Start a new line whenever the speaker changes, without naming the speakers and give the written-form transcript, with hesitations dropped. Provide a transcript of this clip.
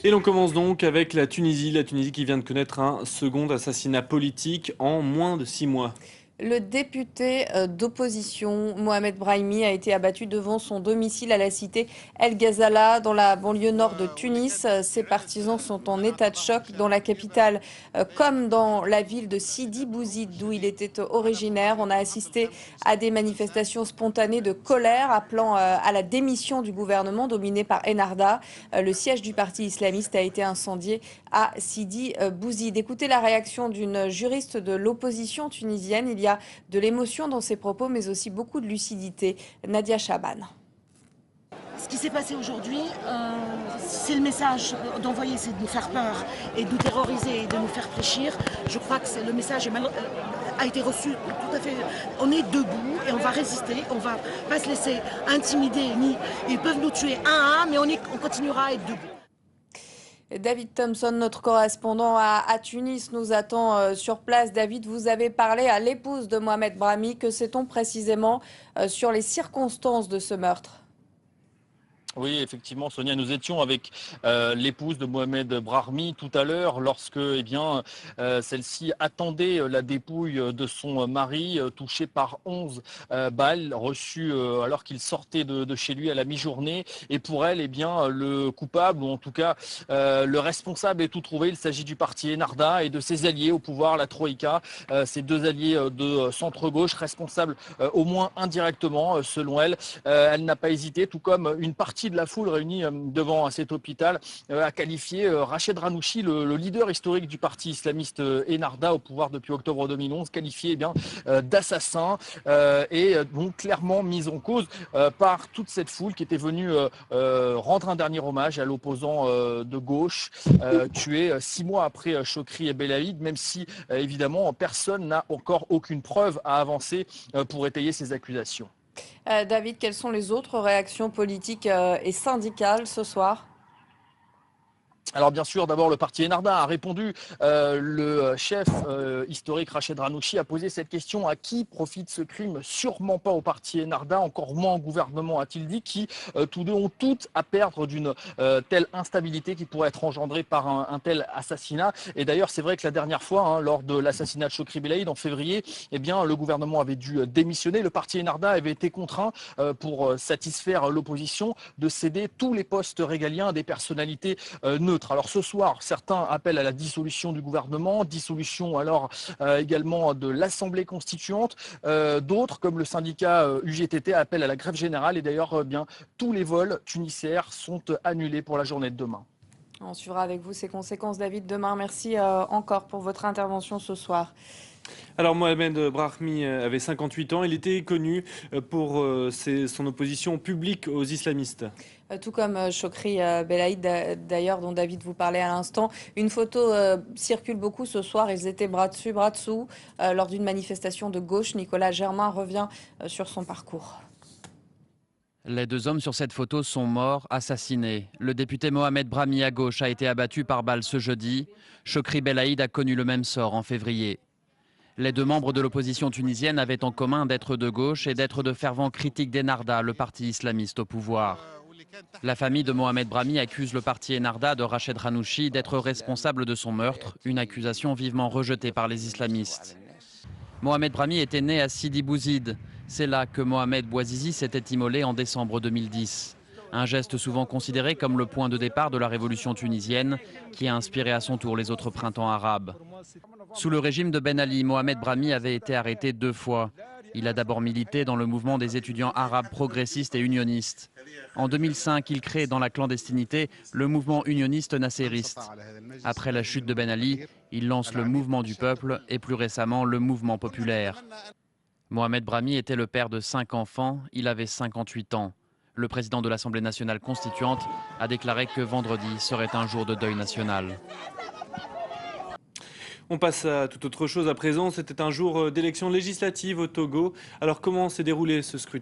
Et l'on commence donc avec la Tunisie qui vient de connaître un second assassinat politique en moins de 6 mois.
Le député d'opposition Mohamed Brahimi a été abattu devant son domicile à la cité El Ghazala dans la banlieue nord de Tunis. Ses partisans sont en état de choc dans la capitale comme dans la ville de Sidi Bouzid d'où il était originaire. On a assisté à des manifestations spontanées de colère appelant à la démission du gouvernement dominé par Ennahda. Le siège du parti islamiste a été incendié à Sidi Bouzid. Écoutez la réaction d'une juriste de l'opposition tunisienne. Il y a de l'émotion dans ses propos, mais aussi beaucoup de lucidité. Nadia Chaban.
Ce qui s'est passé aujourd'hui, c'est le message d'envoyer, c'est de nous faire peur et de nous terroriser et de nous faire fléchir. Je crois que le message a été reçu tout à fait. On est debout et on va résister, on ne va pas se laisser intimider. Ils peuvent nous tuer un à un, mais on continuera à être debout.
David Thompson, notre correspondant à Tunis, nous attend sur place. David, vous avez parlé à l'épouse de Mohamed Brahimi. Que sait-on précisément sur les circonstances de ce meurtre?
Oui, effectivement, Sonia, nous étions avec l'épouse de Mohamed Brahimi tout à l'heure lorsque celle-ci attendait la dépouille de son mari touché par 11 balles reçues alors qu'il sortait de chez lui à la mi-journée. Et pour elle, le coupable, ou en tout cas le responsable est tout trouvé. Il s'agit du parti Ennahda et de ses alliés au pouvoir, la Troïka, ces deux alliés de centre-gauche, responsables au moins indirectement, selon elle. Elle n'a pas hésité, tout comme une partie de la foule réunie devant cet hôpital a qualifié Rached Ghannouchi, le leader historique du parti islamiste Ennahda au pouvoir depuis octobre 2011, qualifié d'assassin et donc clairement mise en cause par toute cette foule qui était venue rendre un dernier hommage à l'opposant de gauche tué 6 mois après Chokri Belaïd, même si évidemment personne n'a encore aucune preuve à avancer pour étayer ces accusations.
David, quelles sont les autres réactions politiques et syndicales ce soir?
Alors bien sûr, d'abord le parti Ennahda a répondu. Le chef historique Rached Ghannouchi a posé cette question: à qui profite ce crime? Sûrement pas au parti Ennahda, encore moins au gouvernement, a-t-il dit, qui tous deux ont toutes à perdre d'une telle instabilité qui pourrait être engendrée par un tel assassinat. Et d'ailleurs, c'est vrai que la dernière fois, lors de l'assassinat de Chokri Belaïd en février, le gouvernement avait dû démissionner. Le parti Ennahda avait été contraint, pour satisfaire l'opposition, de céder tous les postes régaliens à des personnalités neutres. Alors ce soir, certains appellent à la dissolution du gouvernement, dissolution alors également de l'Assemblée constituante. D'autres, comme le syndicat UGTT, appellent à la grève générale. Et d'ailleurs, tous les vols tunicéens sont annulés pour la journée de demain.
On suivra avec vous ces conséquences, David, demain. Merci encore pour votre intervention ce soir.
Alors Mohamed Brahmi avait 58 ans, il était connu pour son opposition publique aux islamistes.
Tout comme Chokri Belaïd, d'ailleurs, dont David vous parlait à l'instant. Une photo circule beaucoup ce soir. Ils étaient bras dessus, bras dessous, lors d'une manifestation de gauche. Nicolas Germain revient sur son parcours.
Les deux hommes sur cette photo sont morts, assassinés. Le député Mohamed Brahimi à gauche a été abattu par balle ce jeudi. Chokri Belaïd a connu le même sort en février. Les deux membres de l'opposition tunisienne avaient en commun d'être de gauche et d'être de fervents critiques d'Ennahda, le parti islamiste au pouvoir. La famille de Mohamed Brahimi accuse le parti Ennahda de Rached Ghannouchi d'être responsable de son meurtre, une accusation vivement rejetée par les islamistes. Mohamed Brahimi était né à Sidi Bouzid. C'est là que Mohamed Bouazizi s'était immolé en décembre 2010. Un geste souvent considéré comme le point de départ de la révolution tunisienne, qui a inspiré à son tour les autres printemps arabes. Sous le régime de Ben Ali, Mohamed Brahimi avait été arrêté 2 fois. Il a d'abord milité dans le mouvement des étudiants arabes progressistes et unionistes. En 2005, il crée dans la clandestinité le mouvement unioniste nasseriste. Après la chute de Ben Ali, il lance le mouvement du peuple et plus récemment le mouvement populaire. Mohamed Brahimi était le père de 5 enfants, il avait 58 ans. Le président de l'Assemblée nationale constituante a déclaré que vendredi serait un jour de deuil national.
On passe à toute autre chose à présent. C'était un jour d'élection législative au Togo. Alors comment s'est déroulé ce scrutin ?